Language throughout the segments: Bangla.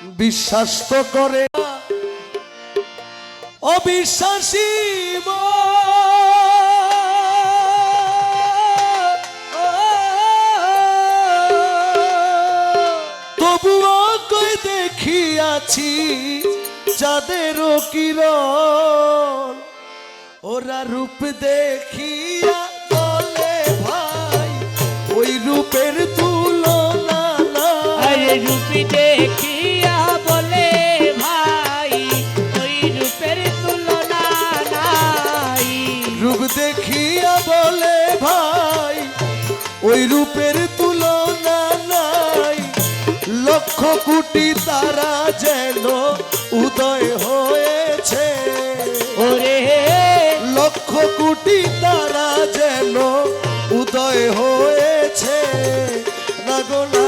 বিশ্বাস তো করে অবিশ্বাসী তবুও কই দেখিয়াছি যাদেরও কিরণ ওরা রূপ দেখিয়া বলে ভাই ওই রূপের তুলনা নাই। রূপ দেখিয়া বলে ভাই ওই রূপের তুলনা নাই। রূপ দেখিয়া বলে ভাই ওই রূপের তুলনা নাই। লক্ষ কোটি তারা যেন উদয় হয়েছে ওরে লক্ষ কোটি তারা যেন উদয় হয়েছে না গো না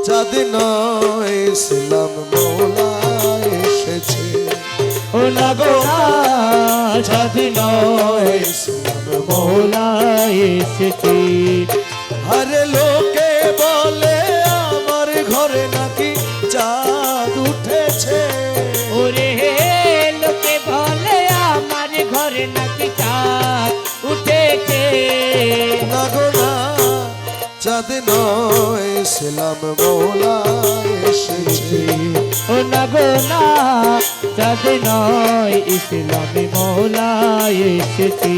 চাঁদ নয় ইসলাম মওলা এসেছে ও না গো না চাঁদ নয় ইসলাম মওলা এসেছে। আরে লোকে বলে আমার ঘরে নাকি চাঁদ উঠেছে ওরে লোকে বলে আমার ঘরে নাকি চাঁদ উঠেছে না গো না চাঁদ নয় ইসলাম মওলা এসেছে ও না গো না চাঁদ নয় ইসলামী মওলা এসেছে।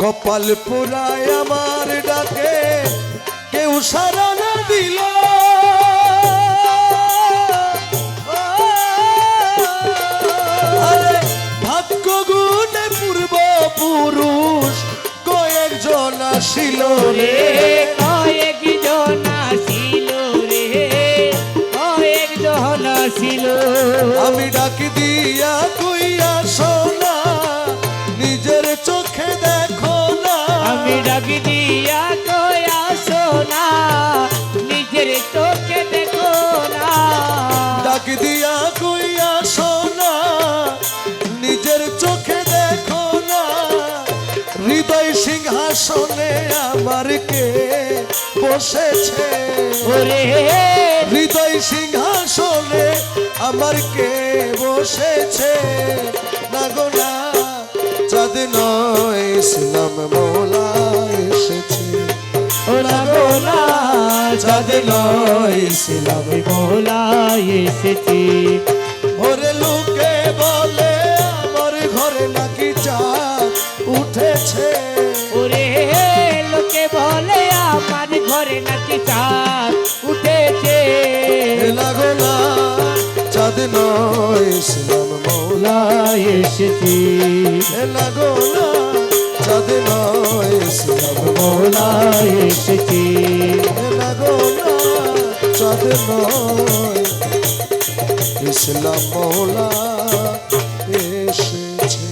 কপাল পুরায় আমার ডাকে কেউ সাড়া না দিল আরে ভাগ্য গুণে পূর্ব পুরুষ কয়েকজন আসিল রে কয়েকজন আসিল রে কয়েকজন আসিল। আমি ডাক দিয়া কইয়া শোনা নিজের চোখে দেখো না আমি ডাক দিয়া কয়া শোনা নিজের চোখে দেখো না। ডাক দিয়া কইয়া শোনা নিজের চোখে দেখো না হৃদয় সিংহাসনে আমার কে বসেছে ওরে হৃদয় সিংহাসনে আমার কে বসেছে না গো না চাঁদ নয় ইসলাম মওলা এসেছে ও না গো না চাঁদ নয় ইসলাম ইসলামী মওলা এসেছে। ওরে লোকে বলে আমার ঘরে নাকি চাঁদ উঠেছে ওরে লোকে বলে আমার ঘরে নাকি চাঁদ উঠেছে না গো না চাঁদ নয় ইসলাম মওলা এসেছে না গো না চাঁদ নয় ইসলাম মওলা এসেছে না গো না চাঁদ নয় ইসলাম মওলা এসেছে।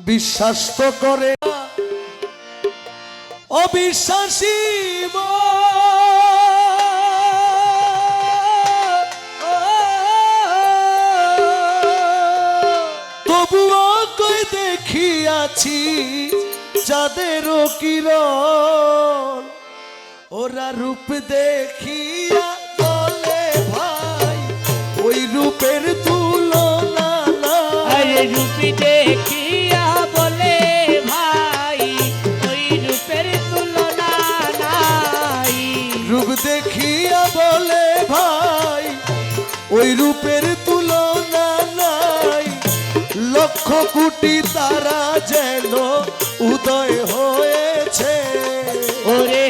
বিশ্বাস তো করে অবিশ্বাসী তবুও কই দেখিয়াছি যাদেরও কিরণ ওরা রূপ দেখিয়া বলে ভাই ওই রূপের তুলনা নাই। রূপ দেখিয়া বলে ভাই ওই রূপের তুলনা নাই। রূপ দেখিয়া বলে ভাই ওই রূপের তুলনা নাই। লক্ষ কোটি তারা যেন উদয় হয়েছে ওরে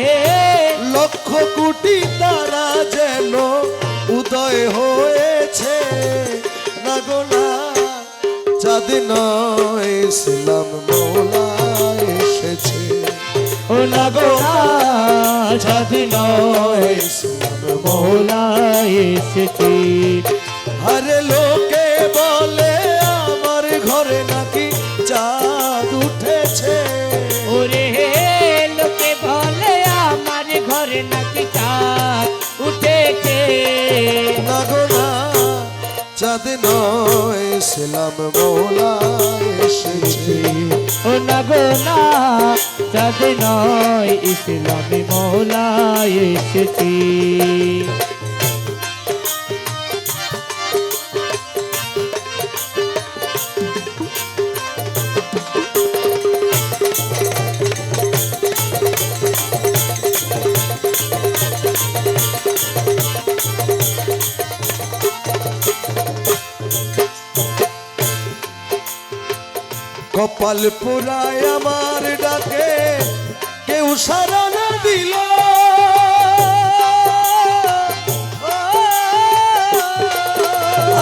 লক্ষ কোটি তারা যেন উদয় হয়েছে না গো না চাঁদ নয় ইসলাম মওলা এসেছে ও না গো না চাঁদ নয় ইসলাম মওলা এসেছে। আরে লোকে বলে আমার ঘরে নাকি চাঁদ উঠেছে, ওরে লোকে বলে আমার ঘরে নাকি চাঁদ উঠেছে। না গো না চাঁদ নয় ইসলাম মৌলা এসেছে। ও না গো না চাঁদ নয় ইসলামী মৌলা এসেছি। কপাল পুরায় আমার ডাকে কেউ সারা না দিল,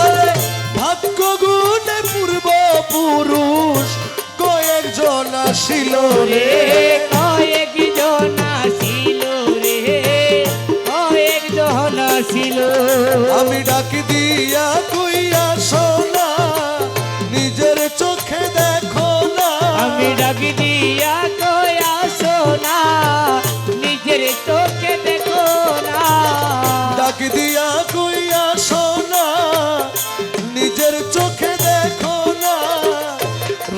আরে ভাগ্য গুণে পূর্ব পুরুষ কয়েকজন আসিল রে, কয়েকজন আসিল রে, কয়েকজন আসিল। আমি ডাক দিয়া কইয়া শোনা নিজের চোখে দেখো না, আমি ডাক দিয়া কয়া সোনা নিজের চোখে দেখো না, ডাক দিয়া কইয়া শোনা নিজের চোখে দেখো না,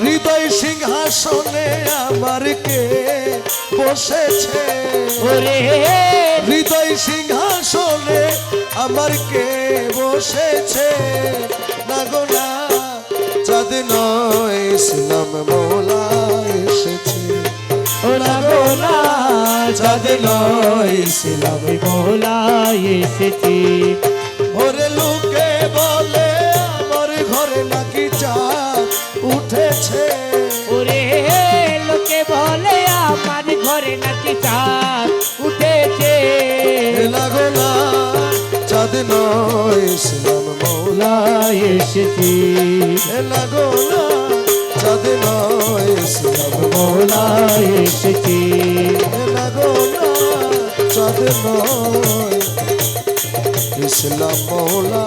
হৃদয় সিংহাসনে আমার কে বসেছে, ওরে হৃদয় সিংহাসনে আমার কে বসেছে। না গো না চাঁদ নয় ইসলাম মৌলা এসেছে, ও না গো না চাঁদ নয় ইসলাম ইসলামী মৌলা এসেছি। ওরে লোকে বলে আমার ঘরে নাকি চাঁদ উঠেছে, ওরে লোকে বলে আমার ঘরে নাকি চাঁদ উঠেছে। না গো না চাঁদ নয় ইসলাম মৌলা এসেছি না গো না চাঁদ নয় ইসলাম মৌলা এসেছি। না গো না চাঁদ নয় ইসলাম মৌলা